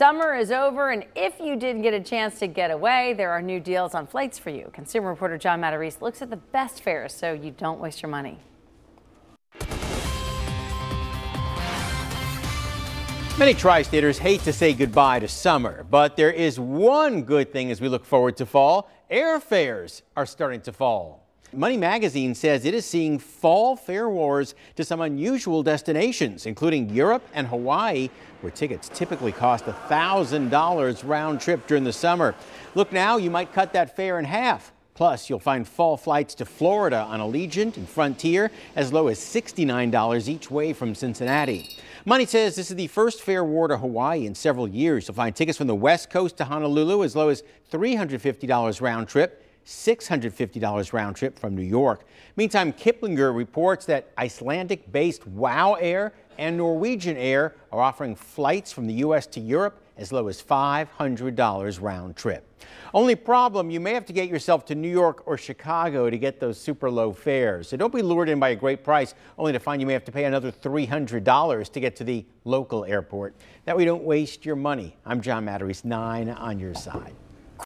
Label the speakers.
Speaker 1: Summer is over, and if you didn't get a chance to get away, there are new deals on flights for you. Consumer reporter John Matarese looks at the best fares so you don't waste your money.
Speaker 2: Many tri-staters hate to say goodbye to summer, but there is one good thing as we look forward to fall. Airfares are starting to fall. Money Magazine says it is seeing fall fare wars to some unusual destinations, including Europe and Hawaii, where tickets typically cost $1,000 round trip during the summer. Look now, you might cut that fare in half. Plus, you'll find fall flights to Florida on Allegiant and Frontier as low as $69 each way from Cincinnati. Money says this is the first fare war to Hawaii in several years. You'll find tickets from the West Coast to Honolulu as low as $350 round trip. $650 round trip from New York. Meantime, Kiplinger reports that Icelandic-based WOW Air and Norwegian Air are offering flights from the U.S. to Europe as low as $500 round trip. Only problem, you may have to get yourself to New York or Chicago to get those super low fares. So don't be lured in by a great price, only to find you may have to pay another $300 to get to the local airport. That way you don't waste your money. I'm John Matarese, 9 on your side.